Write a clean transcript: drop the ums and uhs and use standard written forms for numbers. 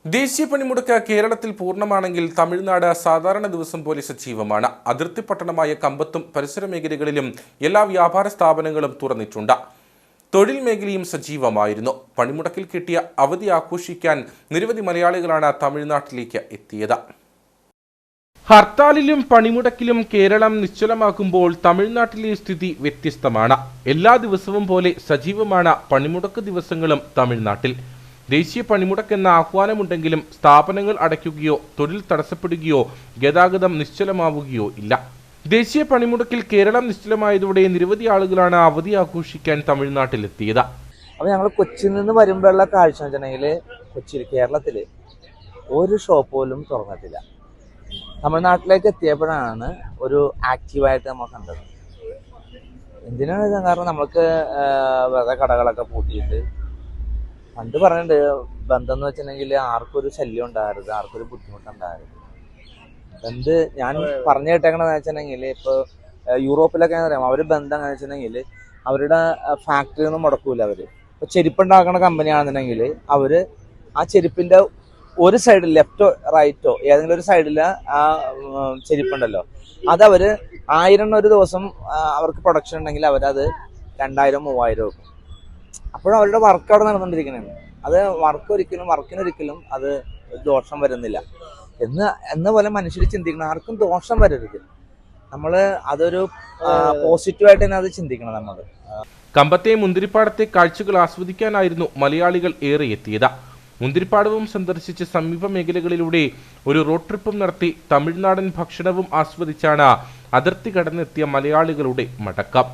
ദേശീയ പണിമുടക്ക് കേരളത്തിൽ പൂർണ്ണമാണെങ്കിൽ തമിഴ്നാട് സാധാരണ ദിവസം പോലെ സജീവമാണ്. അതിർത്തി പട്ടണമായ കമ്പത്തും പരിസര മേഖലകളിലും എല്ലാ വ്യാപാര സ്ഥാപനങ്ങളും തുറന്നിട്ടുണ്ട്. തൊഴിൽ മേഖലയും സജീവമായിരുന്നു. പണിമുടക്കിൽ കിട്ടിയ അവധി ആഘോഷിക്കാൻ നിരവധി മലയാളികളാണ് തമിഴ്നാട്ടിലേക്ക് എത്തിയത്. ഹർത്താലിലും പണിമുടക്കിലും കേരളം നിശ്ചലമാക്കുമ്പോൾ തമിഴ്നാട്ടിലെ സ്ഥിതി വ്യത്യസ്തമാണ്. എല്ലാ ദിവസവും പോലെ സജീവമാണ് പണിമുടക്ക് ദിവസങ്ങളും തമിഴ്നാട്ടിൽ. ദേശീയ പണിമുടക്കെന്ന ആഹ്വാനമുണ്ടെങ്കിലും സ്ഥാപനങ്ങൾ അടയ്ക്കുകയോ തൊഴിൽ തടസ്സപ്പെടുകയോ ഗതാഗതം നിശ്ചലമാവുകയോ ഇല്ല. ദേശീയ പണിമുടക്കിൽ കേരളം നിശ്ചലമായതോടെ നിരവധി ആളുകളാണ് അവധി ആഘോഷിക്കാൻ തമിഴ്നാട്ടിലെത്തിയത്. അപ്പോൾ ഞങ്ങൾ കൊച്ചിയിൽ നിന്ന് വരുമ്പോഴുള്ള കാഴ്ച വെച്ചിട്ടുണ്ടെങ്കിൽ കൊച്ചിയിൽ കേരളത്തിൽ ഒരു ഷോപ്പ് പോലും തുറന്നിട്ടില്ല. തമിഴ്നാട്ടിലേക്ക് എത്തിയപ്പോഴാണ് ഒരു ആക്റ്റീവായിട്ട് നമ്മൾ കണ്ടത്. എന്തിനാണ് ഇത്? കാരണം നമ്മൾക്ക് വെറുതെ കടകളൊക്കെ പൂട്ടിയിട്ട് പണ്ട് പറഞ്ഞിട്ടുണ്ട്, ബന്ധം എന്ന് വെച്ചിട്ടുണ്ടെങ്കിൽ ആർക്കൊരു ശല്യം ഉണ്ടാകരുത്, ആർക്കൊരു ബുദ്ധിമുട്ടുണ്ടാകരുത്. ബന്ധ് ഞാൻ പറഞ്ഞു കേട്ടേക്കണെന്ന് വെച്ചിട്ടുണ്ടെങ്കിൽ ഇപ്പോൾ യൂറോപ്പിലൊക്കെ അറിയാം, അവർ ബന്ധം എങ്ങനെ വെച്ചിട്ടുണ്ടെങ്കിൽ അവരുടെ ഫാക്ടറി ഒന്നും മുടക്കൂല. അവർ ഇപ്പോൾ ചെരുപ്പുണ്ടാക്കുന്ന കമ്പനിയാണെന്നുണ്ടെങ്കിൽ അവർ ആ ചെരുപ്പിൻ്റെ ഒരു സൈഡിൽ ലെഫ്റ്റോ റൈറ്റോ ഏതെങ്കിലും ഒരു സൈഡിൽ ആ ചെരുപ്പുണ്ടല്ലോ, അതവർ 1000 ഒരു ദിവസം അവർക്ക് പ്രൊഡക്ഷൻ ഉണ്ടെങ്കിൽ അവരത് 2000-3000 വെക്കും. അപ്പോഴും അവരുടെ വർക്ക് അവിടെ നടന്നുകൊണ്ടിരിക്കണേ. അത് വർക്കിനൊരിക്കലും അത് ദോഷം വരുന്നില്ല എന്ന പോലെ മനുഷ്യർ ചിന്തിക്കണം. ആർക്കും ദോഷം വരരുത്. നമ്മൾ അതൊരു പോസിറ്റീവായിട്ട് തന്നെ അത് ചിന്തിക്കണം. നമ്മൾ കമ്പത്തെ മുന്തിരിപ്പാടത്തെ കാഴ്ചകൾ ആസ്വദിക്കാനായിരുന്നു മലയാളികൾ ഏറെ എത്തിയത്. മുന്തിരിപ്പാടവും സന്ദർശിച്ച് സമീപ മേഖലകളിലൂടെ ഒരു റോഡ് ട്രിപ്പും നടത്തി തമിഴ്നാടൻ ഭക്ഷണവും ആസ്വദിച്ചാണ് അതിർത്തി കടന്നെത്തിയ മലയാളികളുടെ മടക്കം.